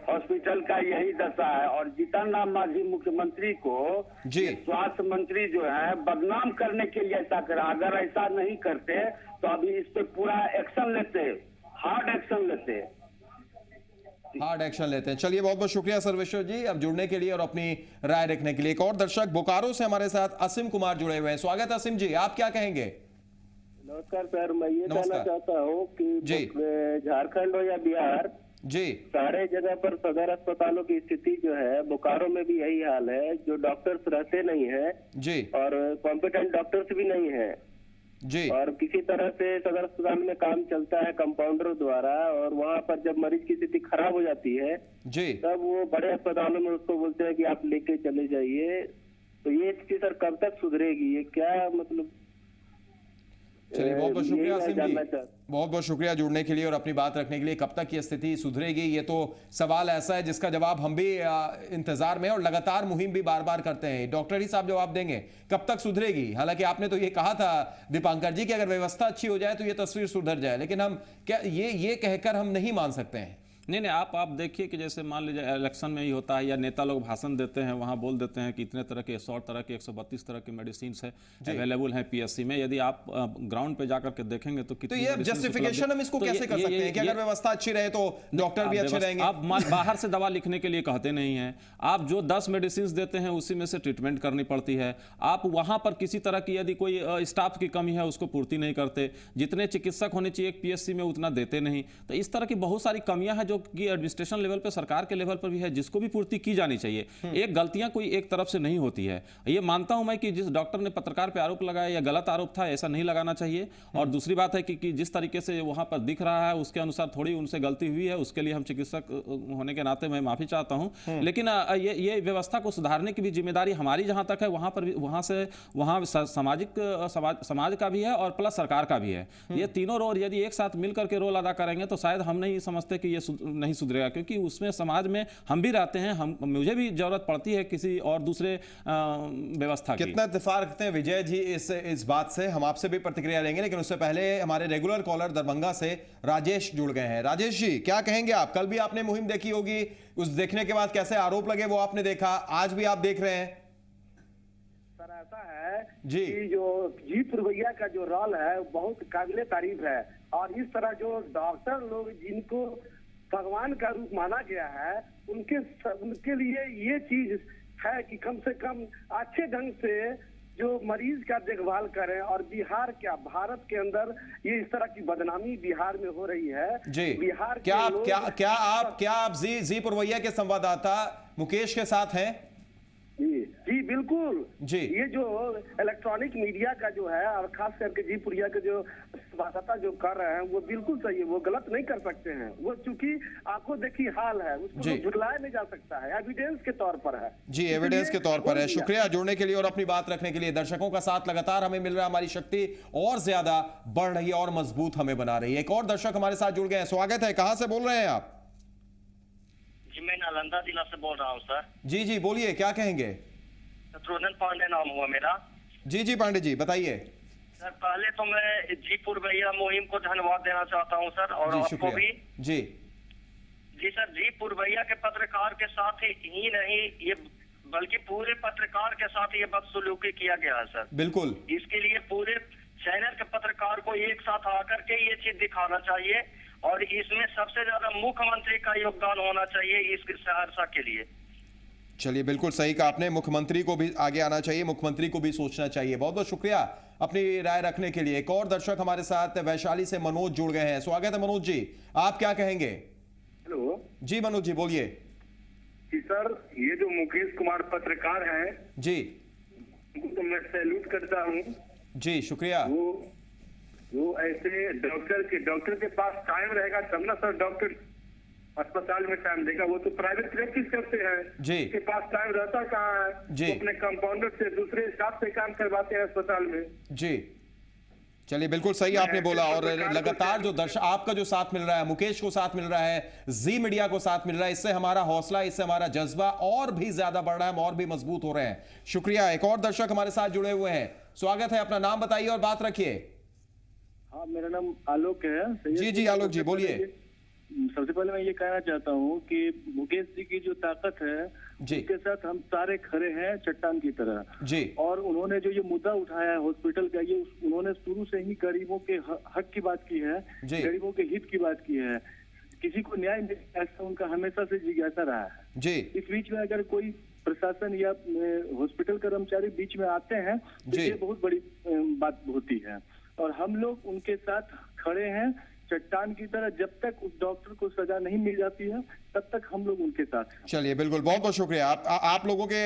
हॉस्पिटल का यही दशा है और जीतन राम मांझी मुख्यमंत्री को स्वास्थ्य मंत्री जो है बदनाम करने के लिए ऐसा करा। अगर ऐसा नहीं करते तो अभी इस पे पूरा एक्शन लेते, हार्ड एक्शन लेते, हार्ड एक्शन लेते हैं। चलिए, बहुत बहुत शुक्रिया सर्वेश्वर जी अब जुड़ने के लिए और अपनी राय रखने के लिए। एक और दर्शक बोकारो से हमारे साथ असीम कुमार जुड़े हुए हैं। स्वागत असीम जी, आप क्या कहेंगे? नमस्कार सर, मैं ये कहना चाहता हूँ कि झारखंड हो या बिहार जी, सारे जगह पर सदर अस्पतालों की स्थिति जो है, बोकारो में भी यही हाल है। जो डॉक्टर्स रहते नहीं है जी और कॉम्पिटेंट डॉक्टर्स भी नहीं है जी, और किसी तरह से सदर अस्पताल में काम चलता है कंपाउंडर द्वारा, और वहाँ पर जब मरीज की स्थिति खराब हो जाती है जी, तब वो बड़े अस्पतालों में उसको बोलते हैं कि आप लेके चले जाइए। तो ये स्थिति सर कब तक सुधरेगी? ये क्या मतलब? चलिए बहुत बहुत शुक्रिया आसिम जी, बहुत बहुत शुक्रिया जुड़ने के लिए और अपनी बात रखने के लिए। कब तक ये स्थिति सुधरेगी, ये तो सवाल ऐसा है जिसका जवाब हम भी इंतजार में और लगातार मुहिम भी बार बार करते हैं। डॉक्टर ही साहब जवाब देंगे कब तक सुधरेगी। हालांकि आपने तो ये कहा था दीपांकर जी कि अगर व्यवस्था अच्छी हो जाए तो ये तस्वीर सुधर जाए, लेकिन हम क्या ये कहकर हम नहीं मान सकते हैं। नहीं, आप देखिए कि जैसे मान लीजिए इलेक्शन में ही होता है या नेता लोग भाषण देते हैं, वहाँ बोल देते हैं कि इतने तरह के 100 तरह के 132 तरह के मेडिसिन है अवेलेबल हैं पीएससी में। यदि आप ग्राउंड पे जाकर के देखेंगे तो कितनी ये जस्टिफिकेशन हम इसको कैसे कर सकते हैं कि अगर व्यवस्था अच्छी रहे तो डॉक्टर भी अच्छे रहेंगे। आप बाहर से दवा लिखने के लिए कहते नहीं है, आप जो 10 मेडिसिन देते हैं उसी में से ट्रीटमेंट करनी पड़ती है। आप वहाँ पर किसी तरह की यदि कोई स्टाफ की कमी है उसको पूर्ति नहीं करते, जितने चिकित्सक होने चाहिए पीएससी में उतना देते नहीं। तो इस तरह की बहुत सारी कमियां हैं जो कि एडमिनिस्ट्रेशन लेवल पे, सरकार के लेवल पर भी है, जिसको भी पूर्ति की जानी चाहिए। एक गलतियां कोई एक तरफ से नहीं होती है। ये मानता हूं मैं कि जिस डॉक्टर ने पत्रकार पे आरोप लगाया या गलत आरोप था, ऐसा नहीं लगाना चाहिए। और दूसरी बात है कि जिस तरीके से वहां पर दिख रहा है उसके अनुसार थोड़ी उनसे गलती हुई है, उसके लिए हम चिकित्सक होने के नाते मैं माफी चाहता हूं। लेकिन ये व्यवस्था को सुधारने की भी जिम्मेदारी हमारी जहां तक है, वहां पर वहां समाज का भी है और प्लस सरकार का भी है। ये तीनों रोल यदि एक साथ मिलकर के रोल अदा करेंगे तो शायद हम नहीं समझते कि ये नहीं सुधरेगा, क्योंकि उसमें समाज में हम भी रहते हैं, मुझे भी जरूरत पड़ती है किसी और दूसरे व्यवस्था की। कितना इत्तेफाक रखते हैं विजय जी इस बात से, हम आपसे भी प्रतिक्रिया लेंगे, लेकिन उससे पहले हमारे रेगुलर कॉलर दरभंगा से राजेश जुड़ गए हैं। राजेश जी क्या कहेंगे आप? कल भी आपने मुहिम देखी होगी, उस देखने के बाद कैसे आरोप लगे वो आपने देखा, आज भी आप देख रहे हैं। सर ऐसा है जी कि जो जी पुरवैया का जो रोल है बहुत काबिले तारीफ है, और इस तरह जो डॉक्टर लोग जिनको भगवान का रूप माना गया है उनके लिए ये चीज है कि कम से कम अच्छे ढंग से जो मरीज का देखभाल करें। और बिहार क्या भारत के अंदर ये इस तरह की बदनामी बिहार में हो रही है जी। बिहार क्या आप जी पुरवैया के संवाददाता मुकेश के साथ हैं? जी बिल्कुल जी। ये जो इलेक्ट्रॉनिक मीडिया का जो है और खास करके जी पुरिया के जो संवाददाता जो कर रहे हैं वो बिल्कुल सही है, वो गलत नहीं कर सकते हैं। वो चूंकि आंखों देखी हाल है, उसको झुटलाया नहीं जा सकता है, एविडेंस के तौर पर है जी, एविडेंस के तौर पर है। शुक्रिया जुड़ने के लिए और अपनी बात रखने के लिए। दर्शकों का साथ लगातार हमें मिल रहा है, हमारी शक्ति और ज्यादा बढ़ रही है और मजबूत हमें बना रही है। एक और दर्शक हमारे साथ जुड़ गए हैं, स्वागत है। कहां से बोल रहे हैं आप? जी मैं नालंदा जिला से बोल रहा हूँ सर। जी बोलिए, क्या कहेंगे? शत्रुघ्न पांडे नाम हुआ मेरा। जी पांडे जी बताइए। सर पहले तो मैं जी पुरवैया मुहिम को धन्यवाद देना चाहता हूँ सर, और आपको भी। जी सर, जी पुरवैया के पत्रकार के साथ ही नहीं ये बल्कि पूरे पत्रकार के साथ ये बदसलूकी किया गया है सर। बिल्कुल, इसके लिए पूरे चैनल के पत्रकार को एक साथ आकर के ये चीज दिखाना चाहिए, और इसमें सबसे ज्यादा मुख्यमंत्री का योगदान होना चाहिए इस सहरसा के लिए। चलिए बिल्कुल सही कहा आपने, मुख्यमंत्री को भी आगे आना चाहिए, मुख्यमंत्री को भी सोचना चाहिए। बहुत बहुत शुक्रिया अपनी राय रखने के लिए। एक और दर्शक हमारे साथ वैशाली से मनोज जुड़ गए हैं, स्वागत है मनोज जी, आप क्या कहेंगे? हेलो जी मनोज जी बोलिए। जी सर, ये जो मुकेश कुमार पत्रकार हैं जी, उनको तो मैं सैल्यूट करता हूँ जी, शुक्रिया। वो ऐसे डॉक्टर के पास टाइम रहेगा तब ना सर डॉक्टर अस्पताल में टाइम देगा। वो तो प्राइवेट प्रैक्टिस करते हैं जी, उसके पास टाइम रहता कहाँ है जी। वो अपने कंपाउंडर से दूसरे स्टाफ से काम करवाते हैं अस्पताल में जी। चलिए बिल्कुल सही आपने बोला, और लगातार जो दर्शक आपका जो साथ मिल रहा है, मुकेश को साथ मिल रहा है, जी मीडिया को साथ मिल रहा है, इससे हमारा हौसला, इससे हमारा जज्बा और भी ज्यादा बढ़ रहा है, हम और भी मजबूत हो रहे हैं। शुक्रिया। एक और दर्शक हमारे साथ जुड़े हुए हैं, स्वागत है, अपना नाम बताइए और बात रखिए। हाँ, मेरा नाम आलोक है। जी आलोक जी बोलिए। सबसे पहले मैं ये कहना चाहता हूँ कि मुकेश जी की जो ताकत है उसके साथ हम सारे खड़े हैं चट्टान की तरह जी। और उन्होंने जो ये मुद्दा उठाया है हॉस्पिटल का, ये उन्होंने शुरू से ही गरीबों के हक की बात की है, गरीबों के हित की बात की है, किसी को न्याय मिले ऐसा उनका हमेशा से जिज्ञासा रहा है जी। इस बीच में अगर कोई प्रशासन या हॉस्पिटल कर्मचारी बीच में आते हैं तो ये बहुत बड़ी बात होती है, और हम लोग उनके साथ खड़े हैं चट्टान की तरह। जब तक उस डॉक्टर को सजा नहीं मिल जाती है तब तक हम लोग उनके साथ हैं। चलिए बिल्कुल, बहुत बहुत शुक्रिया। आप लोगों के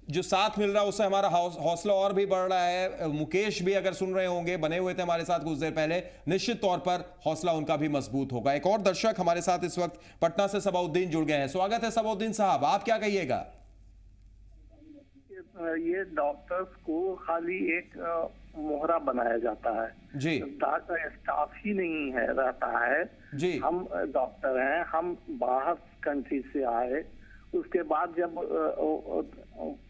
जो साथ मिल रहा है उससे हमारा हौसला और भी बढ़ रहा है। मुकेश भी अगर सुन रहे होंगे, बने हुए थे हमारे साथ कुछ देर पहले, निश्चित तौर पर हौसला उनका भी मजबूत होगा। एक और दर्शक हमारे साथ इस वक्त पटना से सबाउद्दीन जुड़ गए हैं, स्वागत है सबाउद्दीन साहब, आप क्या कहिएगा? ये डॉक्टर्स को खाली एक मोहरा बनाया जाता है जी। डॉक्टर स्टाफ ही नहीं है रहता है जी। हम डॉक्टर हैं, हम बाहर कंट्री से आए, उसके बाद जब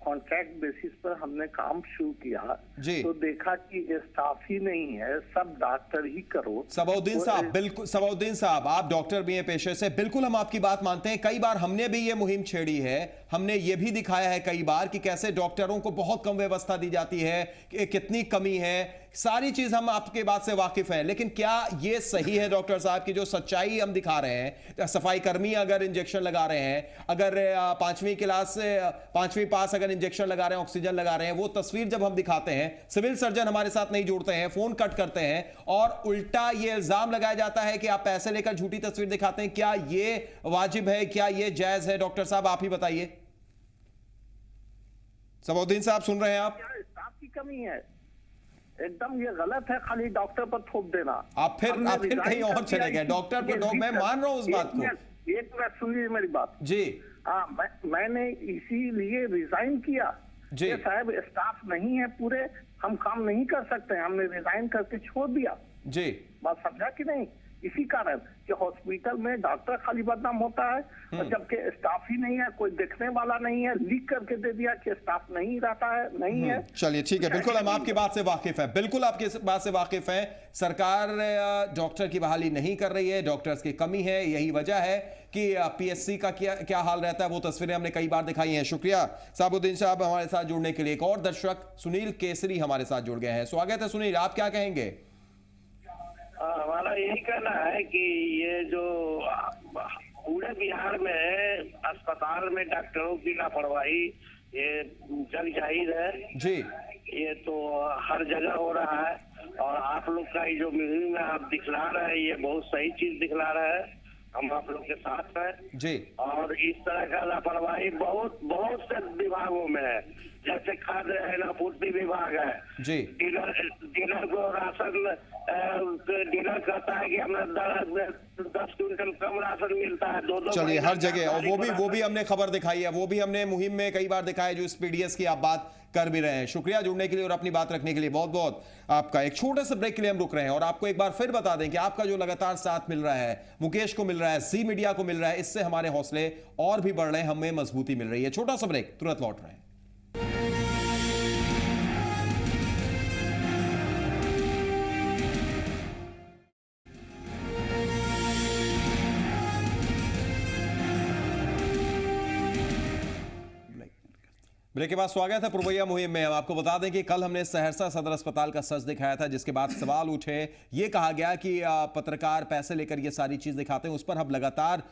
कॉन्ट्रैक्ट बेसिस पर हमने काम शुरू किया तो देखा कि स्टाफ ही नहीं है, सब डॉक्टर ही करो। सबाउद्दीन साहब, बिल्कुल सबाउद्दीन साहब, आप डॉक्टर भी हैं पेशे से, बिल्कुल हम आपकी बात मानते हैं। कई बार हमने भी ये मुहिम छेड़ी है, हमने ये भी दिखाया है कई बार कि कैसे डॉक्टरों को बहुत कम व्यवस्था दी जाती है, कि कितनी कमी है, सारी चीज हम आपके बात से वाकिफ हैं। लेकिन क्या ये सही है डॉक्टर साहब की जो सच्चाई हम दिखा रहे हैं? सफाई कर्मी अगर इंजेक्शन लगा रहे हैं, अगर 5वीं क्लास से 5वीं पास अगर इंजेक्शन लगा रहे हैं, ऑक्सीजन लगा रहे हैं, वो तस्वीर जब हम दिखाते हैं, सिविल सर्जन हमारे साथ नहीं जुड़ते हैं, फोन कट करते हैं और उल्टा ये इल्जाम लगाया जाता है कि आप पैसे लेकर झूठी तस्वीर दिखाते हैं। क्या ये वाजिब है, क्या ये जायज है? डॉक्टर साहब आप ही बताइए। सबाउद्दीन साहब सुन रहे हैं आप? स्टाफ की कमी है, एकदम ये गलत है खाली डॉक्टर पर थोप देना। आप फिर कहीं और चले गए डॉक्टर पर। मैं मान रहा हूं उस बात को। एक मिनट सुनिए मेरी बात जी। मैंने इसीलिए रिजाइन किया जी। साहब स्टाफ नहीं है पूरे, हम काम नहीं कर सकते, हमने रिजाइन करके छोड़ दिया जी। बात समझा कि नहीं? इसी कारण कि हॉस्पिटल में डॉक्टर खाली बदनाम होता है और जबकि स्टाफ ही नहीं है, कोई देखने वाला नहीं है, लीक करके दे दिया कि स्टाफ नहीं रहता है, नहीं है। चलिए ठीक है, बिल्कुल हम आपकी बात से वाकिफ है, बिल्कुल आपकी बात से वाकिफ है। सरकार डॉक्टर की बहाली नहीं कर रही है, डॉक्टर्स की कमी है, यही वजह है कि पीएचसी का क्या हाल रहता है, वो तस्वीरें हमने कई बार दिखाई हैं। शुक्रिया सबाउद्दीन साहब हमारे साथ जुड़ने के लिए। एक और दर्शक सुनील केसरी हमारे साथ जुड़ गए हैं। स्वागत है सुनील, आप क्या कहेंगे? हमारा यही कहना है कि ये जो पूरे बिहार में अस्पताल में डॉक्टरों की लापरवाही ये जग जाहिर है जी। ये तो हर जगह हो रहा है और आप लोग का ये जो मुहिम में आप दिखला रहे हैं ये बहुत सही चीज दिखला रहे हैं, हम आप लोग के साथ हैं जी। और इस तरह का लापरवाही बहुत से विभागों में है, जैसे खाद्य एवं पूर्ति विभाग है जी। डीलर को राशन डीलर कहता है कि हमें 10 क्विंटल कम राशन मिलता है, 2-2 चलिए हर जगह, और वो भी हमने खबर दिखाई है, वो भी हमने मुहिम में कई बार दिखाया, जो इस पीडीएस की आप बात कर भी रहे हैं। शुक्रिया जुड़ने के लिए और अपनी बात रखने के लिए बहुत बहुत आपका। एक छोटे से ब्रेक के लिए हम रुक रहे हैं और आपको एक बार फिर बता दें कि आपका जो लगातार साथ मिल रहा है, मुकेश को मिल रहा है, जी मीडिया को मिल रहा है, इससे हमारे हौसले और भी बढ़ रहे हैं, हमें मजबूती मिल रही है। छोटा सा ब्रेक, तुरंत लौट रहे हैं। ब्रेक के बाद स्वागत है पुरवैया मुहिम में। हम आपको बता दें कि कल हमने सहरसा सदर अस्पताल का सच दिखाया था, जिसके बाद सवाल उठे, ये कहा गया कि पत्रकार पैसे लेकर ये सारी चीज दिखाते हैं। उस पर हम लगातार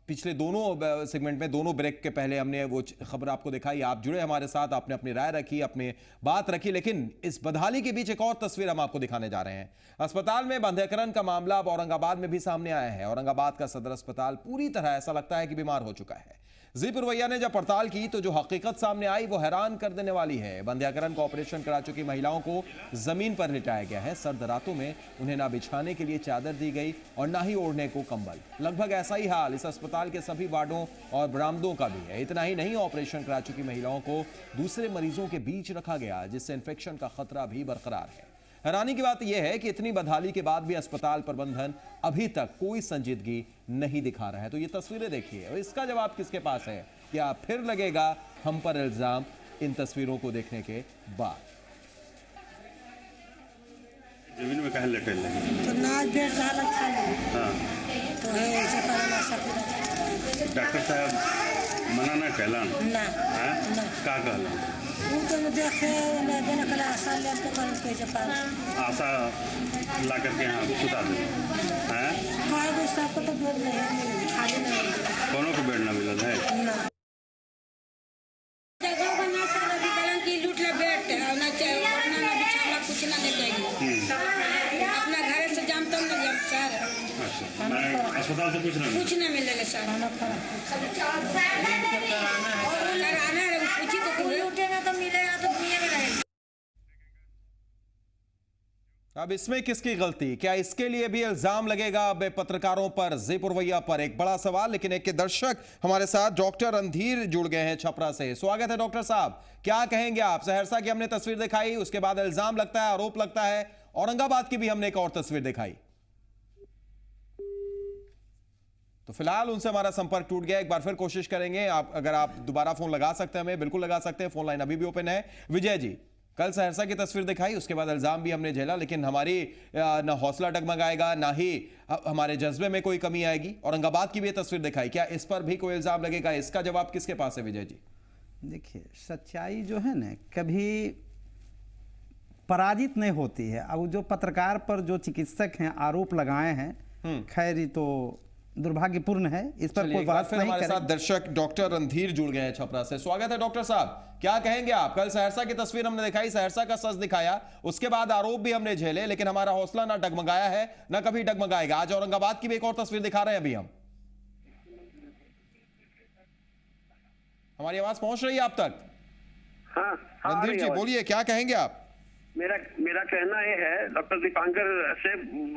पिछले दोनों सेगमेंट में, दोनों ब्रेक के पहले हमने वो खबर आपको दिखाई। आप जुड़े हमारे साथ, आपने अपनी राय रखी, अपनी बात रखी। लेकिन इस बदहाली के बीच एक और तस्वीर हम आपको दिखाने जा रहे हैं। अस्पताल में बंधकरण का मामला अब औरंगाबाद में भी सामने आया है। औरंगाबाद का सदर अस्पताल पूरी तरह ऐसा लगता है कि बीमार हो चुका है। जी पुरवैया ने जब पड़ताल की तो जो हकीकत सामने आई वो हैरान कर देने वाली है। बंध्याकरण का ऑपरेशन करा चुकी महिलाओं को जमीन पर लिटाया गया है। सर्द रातों में उन्हें ना बिछाने के लिए चादर दी गई और ना ही ओढ़ने को कंबल। लगभग ऐसा ही हाल इस अस्पताल के सभी वार्डों और बरामदों का भी है। इतना ही नहीं, ऑपरेशन करा चुकी महिलाओं को दूसरे मरीजों के बीच रखा गया, जिससे इन्फेक्शन का खतरा भी बरकरार है। हैरानी की बात यह है कि इतनी बदहाली के बाद भी अस्पताल प्रबंधन अभी तक कोई संजीदगी नहीं दिखा रहा है। तो ये तस्वीरें देखिए और इसका जवाब किसके पास है? क्या फिर लगेगा हम पर इल्जाम इन तस्वीरों को देखने के बाद? जमीन में कहीं लेटे लगे तो नाच बेट रहा था। हाँ। तो है ऐसे करना सब डॉक्टर साहब मना ना कहला ना का कहला वो तो देखे ना देने के आशा ले तो कर के पास आशा ला करके यहाँ सुता दे हैं। काय वो सब को तो बेड नहीं खाली नहीं, कोनो को बेड ना मिलल है ना जगह का ना सारा विकलांग की लूट ले बेड ना चाहिए, वरना ना बिछाना कुछ ना देगी। अपना घर से जाम तो ना जाम सर। अच्छा, अस्पताल से कुछ ना मिलेगा सर। कराना है पूछी तो लूटेगा तो मिलेगा तो मिलेगा। अब इसमें किसकी गलती? क्या इसके लिए भी इल्जाम लगेगा अब पत्रकारों पर, जी पुरवैया पर? एक बड़ा सवाल। लेकिन एक दर्शक हमारे साथ डॉक्टर रणधीर जुड़ गए हैं छपरा से। स्वागत है डॉक्टर साहब, क्या कहेंगे आप? सहरसा की हमने तस्वीर दिखाई, उसके बाद इल्जाम लगता है, आरोप लगता है, औरंगाबाद की भी हमने एक और तस्वीर दिखाई। तो फिलहाल उनसे हमारा संपर्क टूट गया। एक बार फिर कोशिश करेंगे। अगर आप दोबारा फोन लगा सकते हैं हमें, बिल्कुल लगा सकते हैं, फोन लाइन अभी भी ओपन है। विजय जी, कल सहरसा की तस्वीर दिखाई, उसके बाद इल्जाम भी हमने झेला, लेकिन हमारी ना हौसला डगमगाएगा, ना ही हमारे जज्बे में कोई कमी आएगी। औरंगाबाद की भी तस्वीर दिखाई, क्या इस पर भी कोई इल्जाम लगेगा? इसका जवाब किसके पास है विजय जी? देखिए, सच्चाई जो है ना कभी पराजित नहीं होती है। अब जो पत्रकार पर जो चिकित्सक हैं आरोप लगाए हैं, खैर ये तो दुर्भाग्यपूर्ण है, इस पर कोई बात नहीं। हमारे साथ दर्शक डॉक्टर रणधीर जुड़ गए हैं छपरा से। स्वागत है डॉक्टर साहब, क्या कहेंगे आप? कल सहरसा की तस्वीर हमने दिखाई, सहरसा का सच दिखाया, उसके बाद आरोप भी हमने झेले, लेकिन हमारा हौसला ना डगमगाया है, ना कभी डगमगाएगा। आज औरंगाबाद की भी एक और तस्वीर दिखा रहे हैं अभी हम। हमारी आवाज पहुंच रही है आप तक? हाँ, रणधीर जी बोलिए, क्या कहेंगे आप? मेरा कहना ये है, डॉक्टर दीपांकर से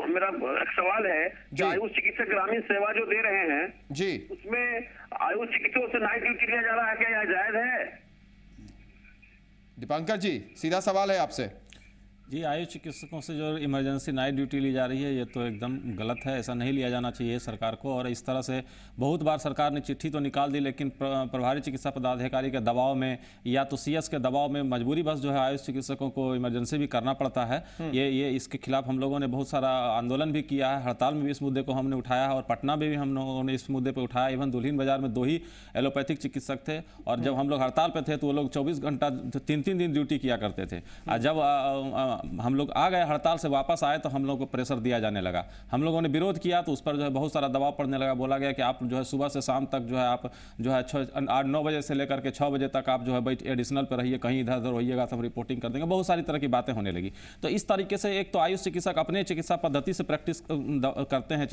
मेरा एक सवाल है कि आयुष चिकित्सक ग्रामीण सेवा जो दे रहे हैं जी, उसमें आयुष चिकित्सकों से नाइट ड्यूटी लिया जा रहा है, क्या यह जायज है? दीपांकर जी, सीधा सवाल है आपसे। जी, आयुष चिकित्सकों से जो इमरजेंसी नाइट ड्यूटी ली जा रही है, ये तो एकदम गलत है। ऐसा नहीं लिया जाना चाहिए सरकार को। और इस तरह से बहुत बार सरकार ने चिट्ठी तो निकाल दी, लेकिन प्रभारी चिकित्सा पदाधिकारी के दबाव में या तो सीएस के दबाव में मजबूरी बस जो है आयुष चिकित्सकों को इमरजेंसी भी करना पड़ता है। ये इसके खिलाफ हम लोगों ने बहुत सारा आंदोलन भी किया है, हड़ताल में भी इस मुद्दे को हमने उठाया है, और पटना में भी हम लोगों ने इस मुद्दे पर उठाया। इवन दुल्हिन बाजार में 2 ही एलोपैथिक चिकित्सक थे, और जब हम लोग हड़ताल पर थे तो वो लोग 24 घंटा 3-3 दिन ड्यूटी किया करते थे। जब हम लोग आ गए हड़ताल से वापस आए तो हम लोगों को प्रेशर दिया जाने लगा। हम लोगों ने विरोध किया तो उस पर जो है बहुत सारा दबाव पड़ने लगा। बोला गया कि आप जो है सुबह से शाम तक जो है आप जो है 8-9 बजे से लेकर के 6 बजे तक आप जो है एडिशनल पर रहिए, कहीं इधर उधर होइएगा तो हम रिपोर्टिंग कर देंगे। बहुत सारी तरह की बातें होने लगी। तो इस तरीके से एक तो आयुष चिकित्सक अपने चिकित्सा पद्धति से प्रैक्टिस करते हैं,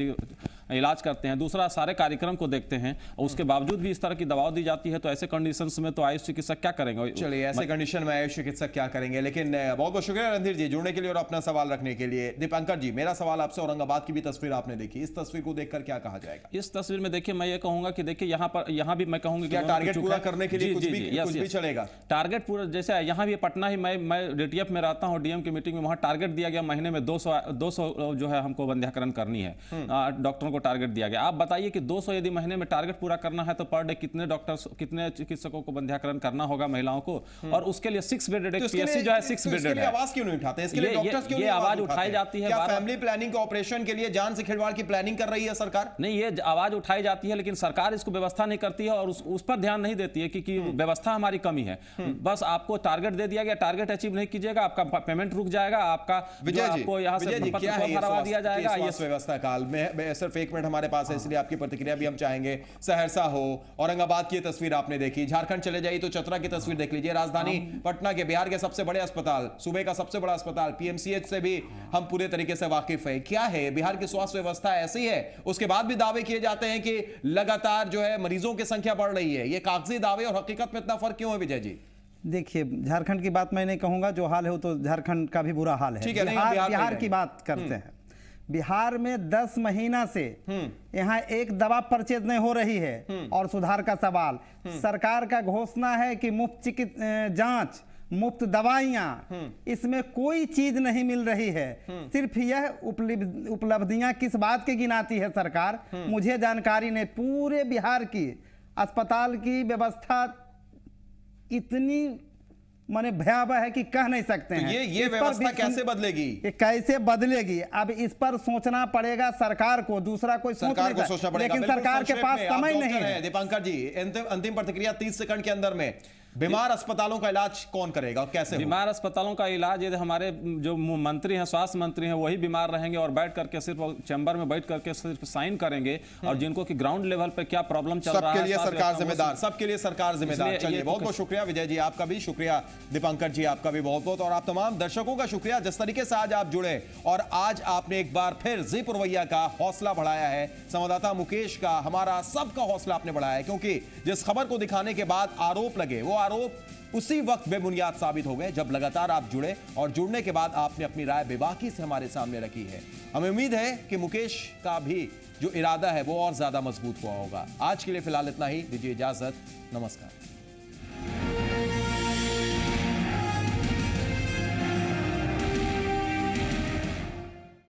इलाज करते हैं, दूसरा सारे कार्यक्रम को देखते हैं, और उसके बावजूद भी इस तरह की दबाव दी जाती है। तो ऐसे कंडीशंस में तो आयुष चिकित्सक क्या करेंगे? चलिए, ऐसे कंडीशन में आयुष चिकित्सक क्या करेंगे। लेकिन बहुत बहुत शुक्रिया रणधीर जी जुड़ने के लिए और अपना सवाल रखने के लिए। दीपांकर जी, मेरा सवाल आपसे, औरंगाबाद की भी तस्वीर आपने देखी, इस तस्वीर को देखकर क्या कहा जाएगा? इस तस्वीर में देखिए, मैं ये कहूंगा कि देखिए यहाँ भी मैं कहूंगा क्या टारगेट पूरा करने के लिए कुछ भी चलेगा? टारगेट पूरा, जैसे यहाँ भी पटना ही मैं डीटीएफ में रहता हूँ, डीएम की मीटिंग में वहाँ टारगेट दिया गया, महीने में 200 जो है हमको बंध्याकरण करनी है, डॉक्टरों को टारगेट दिया गया। आप बताइए कि 200 यदि महीने में टारगेट पूरा करना है तो पर डे कितने डॉक्टर्स, कितने चिकित्सकों को बंध्याकरण करना होगा महिलाओं को? और उसके लिए 6 बेडेड पीएससी जो है 6 बेडेड है। आवाज क्यों नहीं उठाते? इसके लिए डॉक्टर्स क्यों नहीं आवाज उठाई जाती है? क्या फैमिली प्लानिंग ऑपरेशन के लिए जान से खिलवाड़ की प्लानिंग कर रही है सरकार? नहीं, ये आवाज उठाई जाती है, लेकिन सरकार इसको व्यवस्था नहीं करती है और उस पर ध्यान नहीं देती है कि व्यवस्था हमारी कमी है। बस आपको टारगेट दे दिया गया, टारगेट अचीव नहीं कीजिएगा, आपका पेमेंट रुक जाएगा, आपका आपको यहाँ से भरवा दिया जाएगा। ये व्यवस्था काल में सिर्फ 1 मिनट हमारे पास है, इसलिए आपकी प्रतिक्रिया भी हम चाहेंगे। सहरसा हो, औरंगाबाद की तस्वीर आपने देखी, झारखंड चले जाइए तो चतरा की तस्वीर देख लीजिए, राजधानी पटना के, बिहार के सबसे बड़े अस्पताल, सूबे का सबसे बड़ा अस्पताल पीएमसीएच से भी हम पूरे तरीके से वाकिफ है। क्या है बिहार की स्वास्थ्य व्यवस्था? ऐसी है, उसके बाद भी दावे किए जाते हैं कि लगातार जो है मरीजों की संख्या बढ़ रही है। ये कागजी दावे और हकीकत में इतना फर्क क्यों है विजय जी? देखिए, झारखंड की बात मैं नहीं कहूंगा, जो हाल है वो तो झारखंड का भी बुरा हाल है। बिहार की बात करते हैं। बिहार में 10 महीना से यहाँ एक दवा परचेज नहीं हो रही है। और सुधार का सवाल, सरकार का घोषणा है कि मुफ्त जांच, मुफ्त दवाइयां, इसमें कोई चीज नहीं मिल रही है। सिर्फ यह उपलब्धियां किस बात की गिनाती है सरकार, मुझे जानकारी नहीं। पूरे बिहार की अस्पताल की व्यवस्था इतनी माने भयावह है कि कह नहीं सकते हैं। ये व्यवस्था कैसे बदलेगी? कैसे बदलेगी? अब इस पर सोचना पड़ेगा सरकार को, दूसरा कोई सरकार को सोचना पड़ेगा, लेकिन सरकार के पास समय नहीं है। दीपांकर जी, अंतिम प्रतिक्रिया 30 सेकंड के अंदर में। बीमार अस्पतालों का इलाज कौन करेगा और कैसे? बीमार अस्पतालों का इलाज यदि हमारे जो मंत्री हैं, स्वास्थ्य मंत्री हैं, वही बीमार रहेंगे और बैठ करके सिर्फ चैम्बर में बैठ करके सिर्फ साइन करेंगे, और जिनको कि ग्राउंड लेवल पे क्या प्रॉब्लम चल रहा है, सबके लिए सरकार जिम्मेदार, सबके लिए सरकार जिम्मेदार। चलिए, बहुत बहुत शुक्रिया विजय जी, आपका भी शुक्रिया, दीपांकर जी आपका भी बहुत बहुत, और आप तमाम दर्शकों का शुक्रिया जिस तरीके से आज आप जुड़े और आज आपने एक बार फिर जी पुरवैया का हौसला बढ़ाया है, संवाददाता मुकेश का, हमारा सबका हौसला आपने बढ़ाया है। क्योंकि जिस खबर को दिखाने के बाद आरोप लगे, वो आरोप उसी वक्त बेबुनियाद साबित हो गए जब लगातार आप जुड़े और जुड़ने के बाद आपने अपनी राय बेबाकी से हमारे सामने रखी है। हमें उम्मीद है कि मुकेश का भी जो इरादा है वो और ज्यादा मजबूत हुआ होगा। आज के लिए फिलहाल इतना ही, दीजिए इजाजत, नमस्कार।